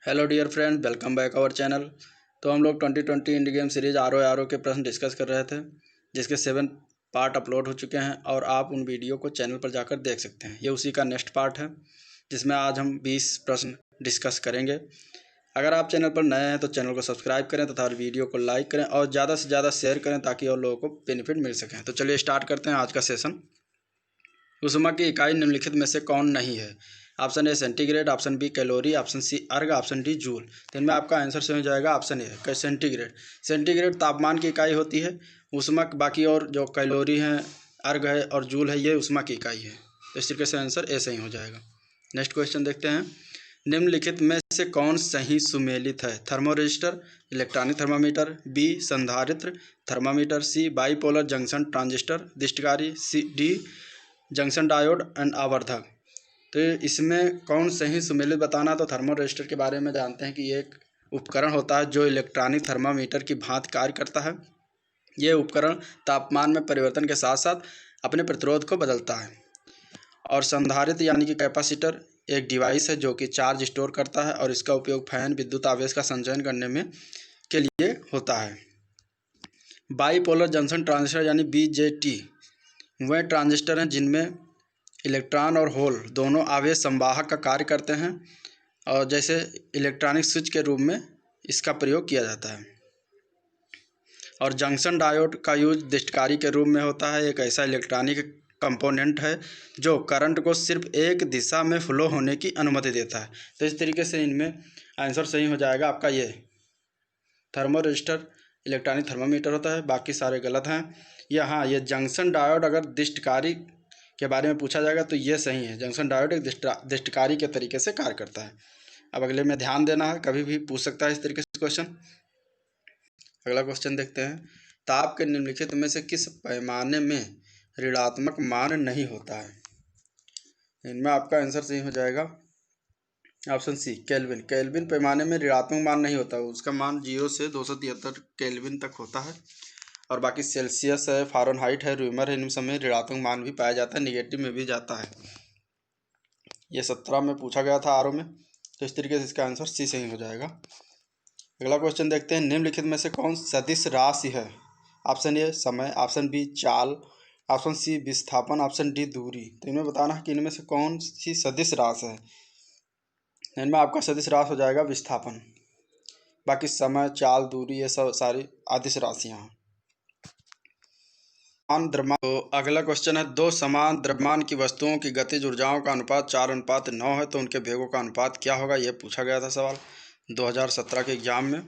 Hello dear friend, welcome back our channel. तो हम लोग 2020 इंडिया गेम सीरीज आर के प्रश्न डिस्कस कर रहे थे, जिसके 7 पार्ट अपलोड हो चुके हैं और आप उन वीडियो को चैनल पर जाकर देख सकते हैं। ये उसी का नेक्स्ट पार्ट है, जिसमें आज हम 20 प्रश्न डिस्कस करेंगे। अगर आप चैनल पर नए हैं तो चैनल को सब्सक्राइब करें तथा वीडियो को लाइक करें और ज़्यादा से ज़्यादा शेयर करें ताकि और लोगों को बेनिफिट मिल सकें। तो चलिए स्टार्ट करते हैं आज का सेशन। ऊष्मा की इकाई निम्नलिखित में से कौन नहीं है? Option A centigrade, option B calorie, option C erg, option D joule. तो इनमें आपका आंसर सही हो जाएगा ऑप्शन ए सेंटीग्रेड। सेंटीग्रेड तापमान की इकाई होती है। ऊष्मा बाकी और जो कैलोरी है, अर्ग है और जूल है, ये ऊष्मा की इकाई है। तो इस तरीके से आंसर ए सही हो जाएगा। नेक्स्ट क्वेश्चन देखते हैं। निम्नलिखित में से कौन सही सुमेलित है? थर्मोरजिस्टर, इलेक्ट्रॉनिक थर्मामीटर, बी संधारित्र thermometer, C bipolar junction transistor दिष्टकारी, C D junction diode and आवर्धक। तो इसमें कौन सही सुमेलित बताना। तो थर्मोरजिस्टर के बारे में जानते हैं कि ये एक उपकरण होता है जो इलेक्ट्रॉनिक थर्मामीटर की भांति कार्य करता है। ये उपकरण तापमान में परिवर्तन के साथ साथ अपने प्रतिरोध को बदलता है। और संधारित्र यानी कि कैपेसिटर एक डिवाइस है जो कि चार्ज स्टोर करता है और इसका उपयोग फैन विद्युत आवेश का संचयन करने में के लिए होता है। बाईपोलर जंक्शन ट्रांजिस्टर यानी BJT वह ट्रांजिस्टर हैं जिनमें इलेक्ट्रॉन और होल दोनों आवेश संवाहक का कार्य करते हैं और जैसे इलेक्ट्रॉनिक स्विच के रूप में इसका प्रयोग किया जाता है। और जंक्शन डायोड का यूज दिष्टकारी के रूप में होता है। एक ऐसा इलेक्ट्रॉनिक कंपोनेंट है जो करंट को सिर्फ एक दिशा में फ्लो होने की अनुमति देता है। तो इस तरीके से इनमें आंसर सही हो जाएगा आपका ये थर्मोरजिस्टर इलेक्ट्रॉनिक थर्मामीटर होता है, बाकी सारे गलत हैं। हाँ, ये जंक्शन डायोड अगर दिष्टकारी के बारे में पूछा जाएगा तो ये सही है। जंक्शन डायोड एक दिष्टकारी के तरीके से कार्य करता है। अब अगले में ध्यान देना है, कभी भी पूछ सकता है इस तरीके से क्वेश्चन। अगला क्वेश्चन देखते हैं। ताप के निम्नलिखित में से किस पैमाने में ऋणात्मक मान नहीं होता है? इनमें आपका आंसर सही हो जाएगा ऑप्शन सी केल्विन। केल्विन पैमाने में ऋणात्मक मान नहीं होता, उसका मान 0 से 273 केल्विन तक होता है। और बाकी सेल्सियस है, फ़ारेनहाइट है, रूमर है, इन सब में ऋणात्मक मान भी पाया जाता है, निगेटिव में भी जाता है। ये 17 में पूछा गया था आरओ में। तो इस तरीके से इसका आंसर सी सही हो जाएगा। अगला क्वेश्चन देखते हैं। निम्नलिखित में से कौन सदिश राशि है? ऑप्शन ए समय, ऑप्शन बी चाल, ऑप्शन सी विस्थापन, ऑप्शन डी दूरी। तो इनमें बताना है कि इनमें से कौन सी सदिश राशि है। इनमें आपका सदिश राशि हो जाएगा विस्थापन। बाकी समय, चाल, दूरी ये सब सारी अदिश राशियाँ हैं। द्रव्यमान। तो अगला क्वेश्चन है। दो समान द्रव्यमान की वस्तुओं की गतिज ऊर्जाओं का अनुपात 4:9 है, तो उनके वेगों का अनुपात क्या होगा? ये पूछा गया था सवाल 2017 के एग्जाम में।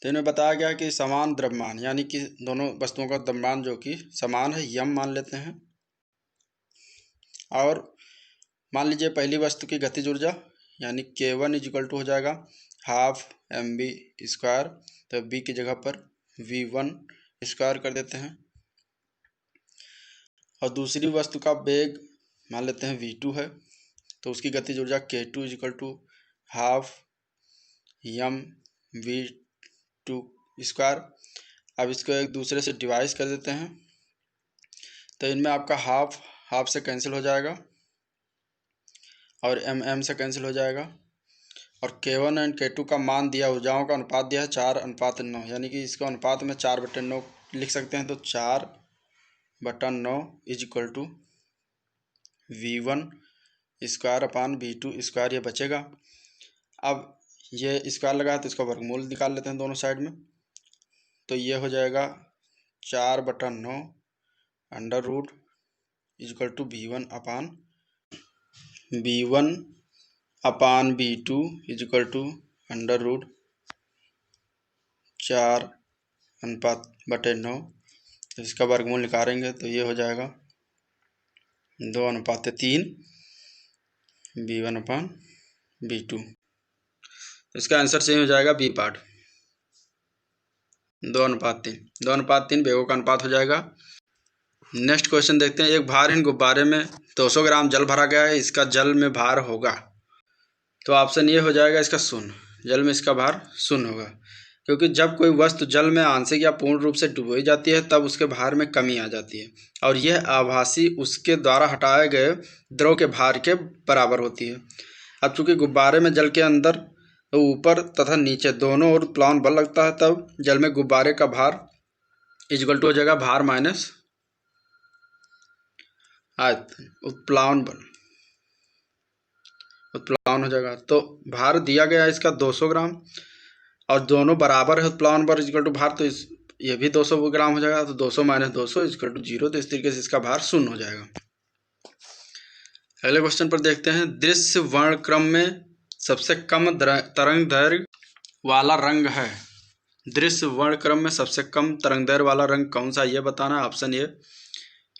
तो इन्हें बताया गया कि समान द्रव्यमान यानी कि दोनों वस्तुओं का द्रव्यमान जो कि समान है, यम मान लेते हैं। और मान लीजिए पहली वस्तु की गतिज ऊर्जा यानी K1 = हो जाएगा ½ mv²। तो b की जगह पर v1² कर देते हैं। और दूसरी वस्तु का वेग मान लेते हैं v2 है, तो उसकी गतिज ऊर्जा K2 = ½ mv2²। अब इसको एक दूसरे से डिवाइड कर देते हैं, तो इनमें आपका हाफ से कैंसिल हो जाएगा और mm से कैंसिल हो जाएगा। और K1 और K2 का मान दिया, ऊर्जाओं का अनुपात दिया है 4:9, यानी कि इसको अनुपात में 4/9 लिख सकते हैं। तो 4/9 = v1²/v2², ये बचेगा। अब ये स्क्वायर लगा है तो इसका वर्गमूल निकाल लेते हैं दोनों साइड में। तो ये हो जाएगा 4/9 √ = v1/v2 = √4/9। तो इसका वर्गमूल निकालेंगे तो ये हो जाएगा 2:3 v1/v2। तो इसका आंसर सही हो जाएगा बी पार्ट 2:3। 2:3 वेगों का अनुपात हो जाएगा। नेक्स्ट क्वेश्चन देखते हैं। एक भारहीन गुब्बारे में 200 ग्राम जल भरा गया है, इसका जल में भार होगा। तो ऑप्शन ये हो जाएगा इसका 0। जल में इसका भार 0 होगा, क्योंकि जब कोई वस्तु जल में आंशिक या पूर्ण रूप से डुबोई जाती है तब उसके भार में कमी आ जाती है, और यह आभासी उसके द्वारा हटाए गए द्रव के भार के बराबर होती है। अब चूंकि गुब्बारे में जल के अंदर ऊपर तथा नीचे दोनों ओर प्लावन बल लगता है, तब जल में गुब्बारे का भार इक्वल टू हो जाएगा भार माइनस आयतन, उत्प्लावन बल, उत्प्लावन हो जाएगा। तो भार दिया गया है इसका 200 ग्राम और दोनों बराबर है, उत्प्लावन बल इक्वल टू भार, तो ये भी 200 ग्राम हो जाएगा। तो 200 माइनस 200 इक्वल टू 0। तो इस तरीके से इसका भार 0 हो जाएगा। अगले क्वेश्चन पर देखते हैं, दृश्य वर्णक्रम में सबसे कम तरंग दैर्घ्य वाला रंग है। दृश्य वर्णक्रम में सबसे कम तरंग दैर्घ्य वाला रंग कौन सा, ये बताना है। ऑप्शन ए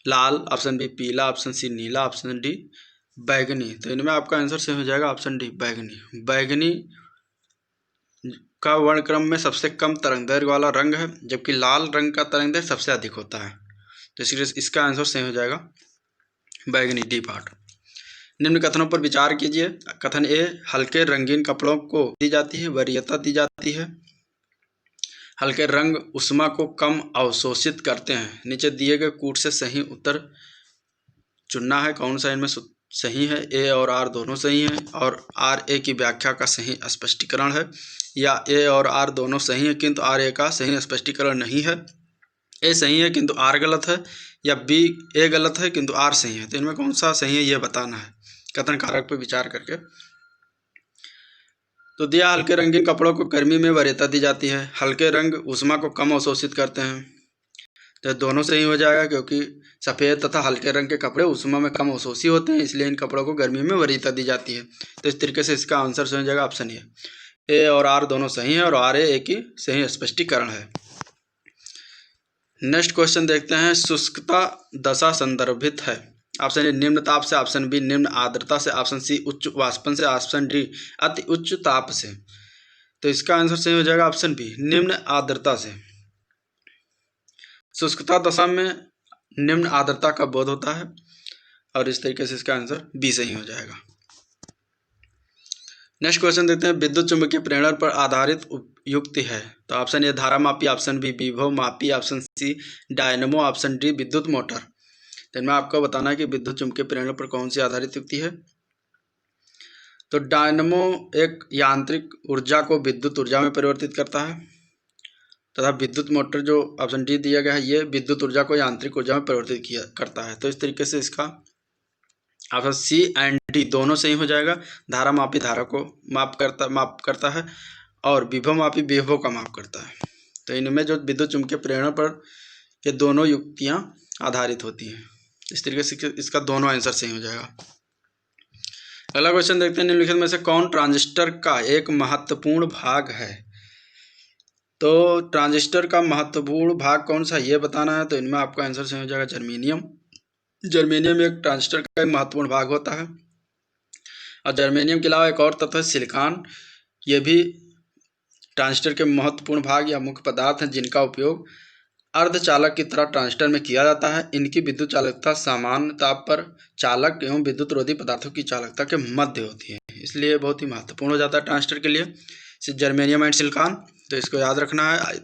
लाल, ऑप्शन बी पीला, ऑप्शन सी नीला, ऑप्शन डी बैगनी। तो इनमें आपका आंसर सही हो जाएगा ऑप्शन डी बैगनी। बैगनी का वर्णक्रम में सबसे कम तरंगदैर्घ्य वाला रंग है, जबकि लाल रंग का तरंगदैर्घ्य सबसे अधिक होता है। तो इसलिए इसका आंसर सही हो जाएगा बैगनी, डी पार्ट। निम्न कथनों पर विचार कीजिए। कथन ए, हल्के रंगीन कपड़ों को दी जाती है वरीयता दी जाती है। हल्के रंग ऊष्मा को कम अवशोषित करते हैं। नीचे दिए गए कूट से सही उत्तर चुनना है, कौन सा इनमें सही है। ए और आर दोनों सही हैं और आर ए की व्याख्या का सही स्पष्टीकरण है, या ए और आर दोनों सही है किंतु आर ए का सही स्पष्टीकरण नहीं है। ए सही है किंतु आर गलत है, या बी ए गलत है किंतु आर सही है। तो इनमें कौन सा सही है ये बताना है कथन कारक पर विचार करके। तो दिया, हल्के रंगीन कपड़ों को गर्मी में वरीयता दी जाती है। हल्के रंग ऊष्मा को कम अवशोषित करते हैं। तो दोनों सही हो जाएगा, क्योंकि सफ़ेद तथा हल्के रंग के कपड़े ऊष्मा में कम अवशोषी होते हैं, इसलिए इन कपड़ों को गर्मी में वरीयता दी जाती है। तो इस तरीके से इसका आंसर सही हो जाएगा ऑप्शन ए और आर दोनों सही हैं और आर ए की सही स्पष्टीकरण है। नेक्स्ट क्वेश्चन देखते हैं, शुष्कता दशा संदर्भित है। ऑप्शन ए निम्न ताप से, ऑप्शन बी निम्न आर्द्रता से, ऑप्शन सी उच्च वाष्पन से, ऑप्शन डी अति उच्च ताप से। तो इसका आंसर सही हो जाएगा ऑप्शन बी निम्न आर्द्रता से। शुष्कता दशा में निम्न आर्द्रता का बोध होता है और इस तरीके से इसका आंसर बी सही हो जाएगा। नेक्स्ट क्वेश्चन देखते हैं, विद्युत चुंबकीय प्रेरण पर आधारित युक्ति है। तो ऑप्शन ए धारा मापी, ऑप्शन बी विभव मापी, option C dynamo, option D विद्युत मोटर। तो इनमें आपको बताना है कि विद्युत चुंबकीय प्रेरण पर कौन सी आधारित युक्ति है। तो डायनमो एक यांत्रिक ऊर्जा को विद्युत ऊर्जा में परिवर्तित करता है, तथा विद्युत मोटर जो ऑप्शन डी दिया गया है ये विद्युत ऊर्जा को यांत्रिक ऊर्जा में परिवर्तित करता है। तो इस तरीके से इसका ऑप्शन सी एंड डी दोनों सही हो जाएगा। धारा मापी धारा को माप करता है और विभव मापी विभव का माप करता है। तो इनमें जो विद्युत चुंबकीय प्रेरण पर ये दोनों युक्तियां आधारित होती हैं। इस तरीके से इसका दोनों आंसर सही हो जाएगा। अगला क्वेश्चन देखते हैं, निम्नलिखित में से कौन ट्रांजिस्टर का एक महत्वपूर्ण भाग है। तो ट्रांजिस्टर का महत्वपूर्ण भाग कौन सा ये बताना है। तो इनमें आपका आंसर सही हो जाएगा जर्मेनियम। जर्मेनियम एक ट्रांजिस्टर का एक महत्वपूर्ण भाग होता है। और जर्मेनियम के अलावा एक और तत्व है सिलिकॉन, ये भी ट्रांजिस्टर के महत्वपूर्ण भाग या मुख्य पदार्थ हैं जिनका उपयोग अर्धचालक की तरह ट्रांजिस्टर में किया जाता है। इनकी विद्युत चालकता सामान्य ताप पर चालक एवं विद्युत रोधी पदार्थों की चालकता के मध्य होती है, इसलिए बहुत ही महत्वपूर्ण हो जाता है ट्रांजिस्टर के लिए जर्मेनियम एंड सिलिकॉन। तो इसको याद रखना है।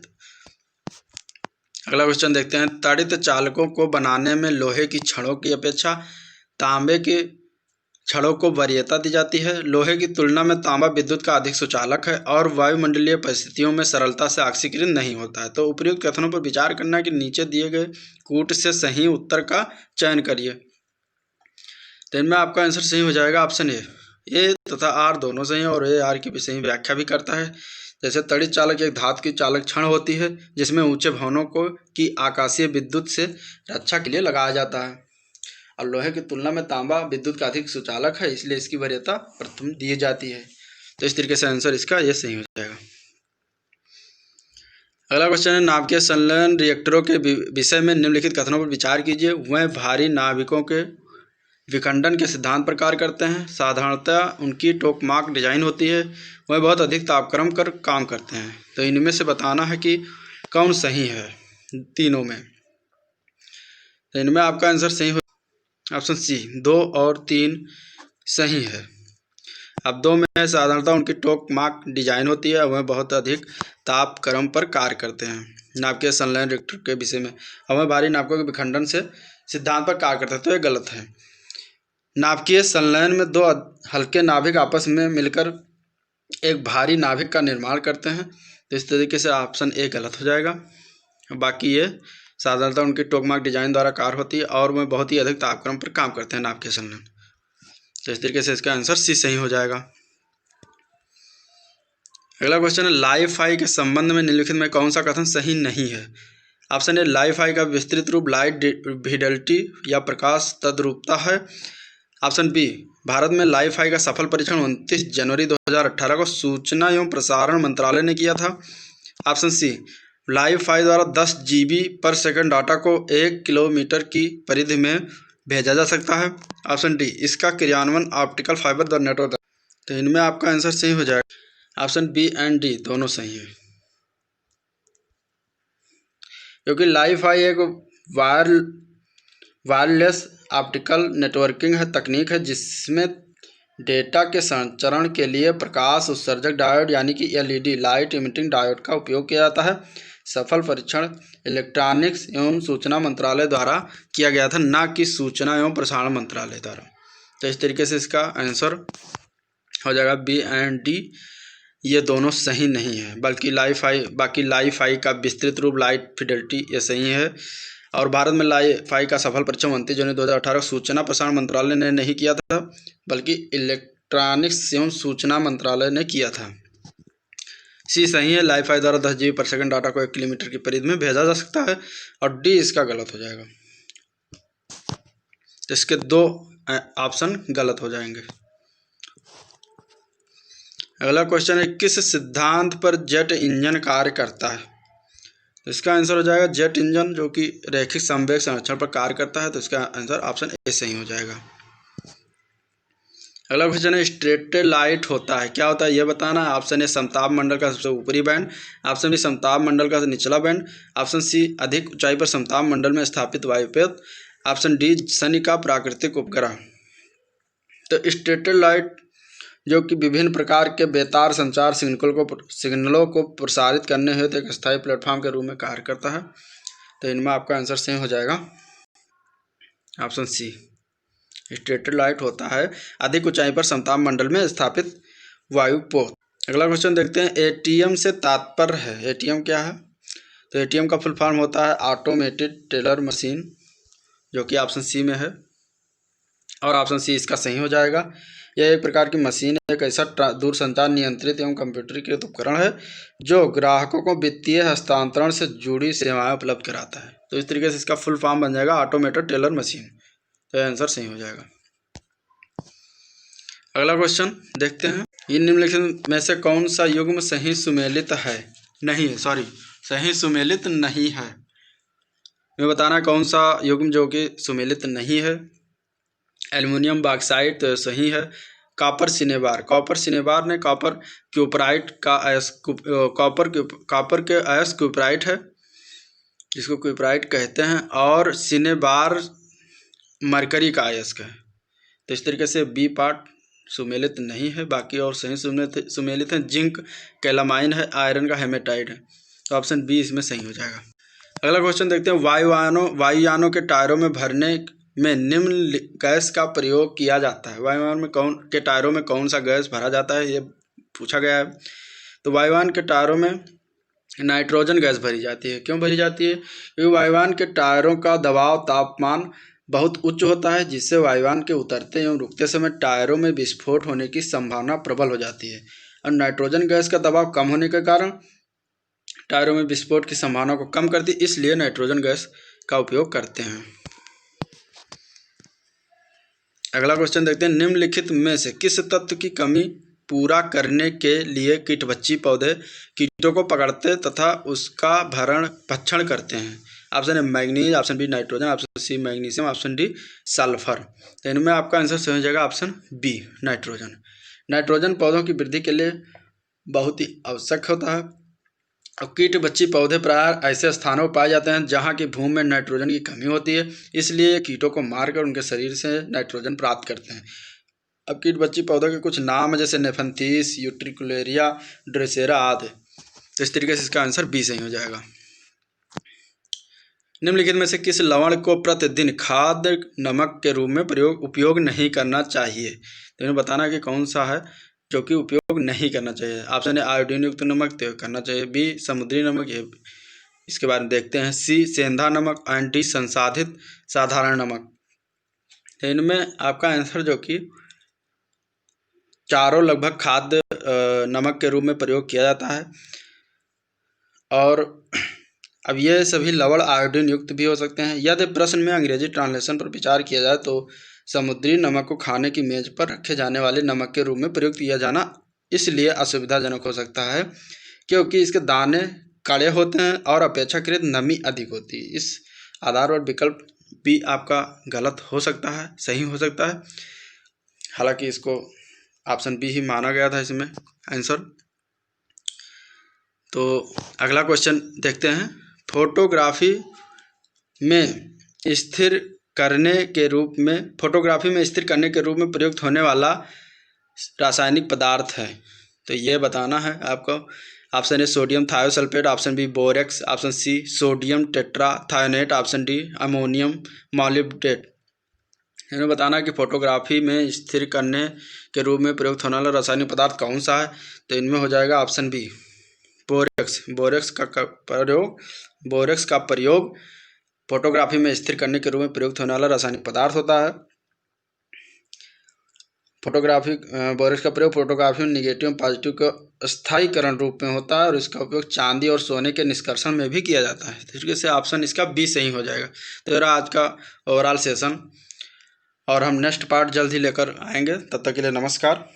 अगला क्वेश्चन देखते हैं, ताड़ित चालकों को बनाने में लोहे की छड़ों की अपेक्षा तांबे की छड़ों को वरीयता दी जाती है। लोहे की तुलना में तांबा विद्युत का अधिक सुचालक है और वायुमंडलीय परिस्थितियों में सरलता से ऑक्सीकृत नहीं होता है। तो उपयुक्त कथनों पर विचार करना है कि नीचे दिए गए कूट से सही उत्तर का चयन करिए। तो इनमें आपका आंसर सही हो जाएगा ऑप्शन ए तथा आर दोनों सही है और ए आर की भी सही व्याख्या भी करता है। जैसे तड़ित चालक एक धातु की चालक छड़ होती है जिसमें ऊंचे भवनों को की आकाशीय विद्युत से रक्षा के लिए लगाया जाता है, और लोहे की तुलना में तांबा विद्युत का अधिक सुचालक है, इसलिए इसकी वरीयता प्रथम दी जाती है। तो इस तरीके से आंसर इसका ये सही हो जाएगा। अगला क्वेश्चन है, नाभिकीय संलयन रिएक्टरों के विषय में निम्नलिखित कथनों पर विचार कीजिए। वह भारी नाभिकों के विखंडन के सिद्धांत पर कार्य करते हैं। साधारणतः उनकी टोकमाक डिजाइन होती है। वह बहुत अधिक तापक्रम कर काम करते हैं। तो इनमें से बताना है कि कौन सही है तीनों में। तो इनमें आपका आंसर सही हो ऑप्शन सी 2 और 3 सही है। अब 2 में साधारणतः उनकी टोकमाक डिजाइन होती है। वह बहुत अधिक तापक्रम पर कार्य करते हैं। नाभिकीय संलयन रिएक्टर के विषय में वह भारी नाभिकों के विखंडन से सिद्धांत पर कार्य करते हैं, तो ये गलत है। नाभिकीय संलयन में दो हल्के नाभिक आपस में मिलकर एक भारी नाभिक का निर्माण करते हैं। तो इस तरीके से ऑप्शन ए गलत हो जाएगा। बाकी ये साधारणतः उनकी टोकमार्क डिजाइन द्वारा कार्य होती है और वह बहुत ही अधिक तापक्रम पर काम करते हैं नाभिकीय संलयन। तो इस तरीके से इसका आंसर सी सही हो जाएगा। अगला क्वेश्चन है, लाइफ-आई के संबंध में निम्नलिखित में कौन सा कथन सही नहीं है। ऑप्शन ए, लाइफ-आई का विस्तृत रूप लाइट फिडेलिटी या प्रकाश तद्रुपता है। ऑप्शन बी, भारत में लाइफ-आई का सफल परीक्षण 29 जनवरी 2018 को सूचना एवं प्रसारण मंत्रालय ने किया था। ऑप्शन सी, लाइफ-आई द्वारा 10 GB पर सेकंड डाटा को 1 किलोमीटर की परिधि में भेजा जा सकता है। ऑप्शन डी, इसका क्रियान्वयन ऑप्टिकल फाइबर द्वारा नेटवर्क। तो इनमें आपका आंसर सही हो जाएगा। ऑप्शन बी एंड डी दोनों सही है, क्योंकि लाइफ-आई एक वायरलेस ऑप्टिकल नेटवर्किंग तकनीक है जिसमें डेटा के संचरण के लिए प्रकाश उत्सर्जक डायोड यानी कि LED लाइट इमिटिंग डायोड का उपयोग किया जाता है। सफल परीक्षण इलेक्ट्रॉनिक्स एवं सूचना मंत्रालय द्वारा किया गया था, ना कि सूचना एवं प्रसारण मंत्रालय द्वारा। तो इस तरीके से इसका आंसर हो जाएगा बी एंड डी, ये दोनों सही नहीं है, बल्कि लाइफ-आई का विस्तृत रूप लाइट फिडेलिटी ये सही है। और भारत में लाइफ-आई का सफल परीक्षण 29 जनवरी 2018 सूचना प्रसारण मंत्रालय ने नहीं किया था, बल्कि इलेक्ट्रॉनिक्स एवं सूचना मंत्रालय ने किया था। सी सही है, लाइफ-आई द्वारा 10 GB पर सेकंड डाटा को 1 किलोमीटर की परिधि में भेजा जा सकता है। और डी इसका गलत हो जाएगा। तो इसके दो ऑप्शन गलत हो जाएंगे। अगला क्वेश्चन है, किस सिद्धांत पर जेट इंजन कार्य करता है। तो इसका आंसर हो जाएगा जेट इंजन, जो कि रैखिक संवेग संरक्षण पर कार्य करता है। तो इसका आंसर ऑप्शन ए सही हो जाएगा। अगला क्वेश्चन है, स्ट्रेटेलाइट होता है क्या होता है यह बताना है। ऑप्शन ए, समताप मंडल का सबसे ऊपरी बैंड। ऑप्शन बी, समताप मंडल का निचला बैंड। ऑप्शन सी, अधिक ऊंचाई पर समताप मंडल में स्थापित वायुपेत। ऑप्शन डी, शनि का प्राकृतिक उपग्रह। तो स्ट्रेटेलाइट जो कि विभिन्न प्रकार के बेतार संचार सिग्नलों को प्रसारित करने हेतु एक स्थायी प्लेटफॉर्म के रूप में कार्य करता है। तो इनमें आपका आंसर सही हो जाएगा ऑप्शन सी, स्ट्रेटेलाइट होता है अधिक ऊंचाई पर समताप मंडल में स्थापित वायुपोत। अगला क्वेश्चन देखते हैं, ATM से तात्पर्य है। ATM क्या है। तो ATM का फुल फॉर्म होता है ऑटोमेटेड टेलर मशीन, जो कि ऑप्शन सी में है। और ऑप्शन सी इसका सही हो जाएगा। यह एक प्रकार की मशीन एक ऐसा दूरसंचार नियंत्रित एवं कंप्यूटरीकृत उपकरण है जो ग्राहकों को वित्तीय हस्तांतरण से जुड़ी सेवाएं उपलब्ध कराता है। तो इस तरीके से इसका फुल फॉर्म बन जाएगा ऑटोमेटेड टेलर मशीन। तो आंसर सही हो जाएगा। अगला क्वेश्चन देखते हैं, इन निम्नलिखित में से कौन सा युग्म सही सुमेलित है नहीं है, सही सुमेलित नहीं है। मैं बताना कौन सा युग्म जो कि सुमेलित नहीं है। एल्युमिनियम बॉक्साइट तो सही है। कॉपर सिनेबार ने कॉपर क्यूपराइट का कॉपर के अयस्क क्यूपराइट है, जिसको क्यूपराइट कहते हैं। और सिनेबार मरकरी का अयस्क है। तो इस तरीके से बी पार्ट सुमेलित नहीं है, बाकी और सही सुमेलित है। जिंक कैलामाइन है, आयरन का हेमेटाइड है। तो ऑप्शन बी इसमें सही हो जाएगा। अगला क्वेश्चन देखते हैं, वायुयानों के टायरों में भरने में निम्न गैस का प्रयोग किया जाता है। वायुयान में के टायरों में कौन सा गैस भरा जाता है, ये पूछा गया है। तो वायुयान के टायरों में नाइट्रोजन गैस भरी जाती है। क्यों भरी जाती है, क्योंकि वायुयान के टायरों का दबाव तापमान बहुत उच्च होता है, जिससे वायुयान के उतरते एवं रुकते समय टायरों में विस्फोट होने की संभावना प्रबल हो जाती है। और नाइट्रोजन गैस का दबाव कम होने के कारण टायरों में विस्फोट की संभावना को कम करती है, इसलिए नाइट्रोजन गैस का उपयोग करते हैं। अगला क्वेश्चन देखते हैं, निम्नलिखित में से किस तत्व की कमी पूरा करने के लिए कीटबच्ची पौधे कीटों को पकड़ते तथा उसका भक्षण करते हैं। Option A manganese, option B nitrogen, option C magnesium, option D sulphur. तो इनमें आपका आंसर सही हो जाएगा ऑप्शन बी नाइट्रोजन। नाइट्रोजन पौधों की वृद्धि के लिए बहुत ही आवश्यक होता है। और कीटबच्ची पौधे प्राय ऐसे स्थानों पर पाए जाते हैं जहाँ की भूमि में नाइट्रोजन की कमी होती है, इसलिए कीटों को मारकर उनके शरीर से नाइट्रोजन प्राप्त करते हैं। अब कीटबच्ची पौधों के कुछ नाम है, जैसे नेफेंथीस, यूट्रिकुलेरिया, ड्रेसेरा आदि। तो इस तरीके से इसका आंसर बी सही हो जाएगा। निम्नलिखित में से किस लवण को प्रतिदिन खाद्य नमक के रूप में उपयोग नहीं करना चाहिए? तो इन्हें बताना कि कौन सा है जो कि उपयोग नहीं करना चाहिए। ऑप्शन ए आयोडीन युक्त नमक, तो करना चाहिए। बी समुद्री नमक, ये इसके बारे में देखते हैं। सी सेंधा नमक एंड डी संसाधित साधारण नमक। तो इनमें आपका आंसर जो कि चारों लगभग खाद्य नमक के रूप में प्रयोग किया जाता है। और अब ये सभी लवण आयोडीन युक्त भी हो सकते हैं। यदि प्रश्न में अंग्रेजी ट्रांसलेशन पर विचार किया जाए तो समुद्री नमक को खाने की मेज पर रखे जाने वाले नमक के रूप में प्रयोग किया जाना इसलिए असुविधाजनक हो सकता है क्योंकि इसके दाने कड़े होते हैं और अपेक्षाकृत नमी अधिक होती है। इस आधार पर विकल्प बी आपका गलत हो सकता है, सही हो सकता है। हालांकि इसको ऑप्शन बी ही माना गया था इसमें आंसर। तो अगला क्वेश्चन देखते हैं। फोटोग्राफी में स्थिर करने के रूप में प्रयुक्त होने वाला रासायनिक पदार्थ है। तो ये बताना है आपको। Option A sodium thiosulphate, option B borax, option C sodium tetrathionate, option D ammonium molybdate. इन्हें बताना कि फोटोग्राफी में स्थिर करने के रूप में प्रयुक्त होने वाला रासायनिक पदार्थ कौन सा है। तो इनमें हो जाएगा ऑप्शन बी बोरेक्स। बोरेक्स का प्रयोग फोटोग्राफी में स्थिर करने के रूप में प्रयुक्त होने वाला रासायनिक पदार्थ होता है। बोरेक्स का प्रयोग फोटोग्राफी में निगेटिव और पॉजिटिव का स्थायीकरण रूप में होता है और इसका उपयोग चांदी और सोने के निष्कर्षण में भी किया जाता है। तो इसके से ऑप्शन इसका बी सही हो जाएगा। तो ये रहा आज का ओवरऑल सेशन और हम नेक्स्ट पार्ट जल्द ही लेकर आएंगे। तब तक के लिए नमस्कार।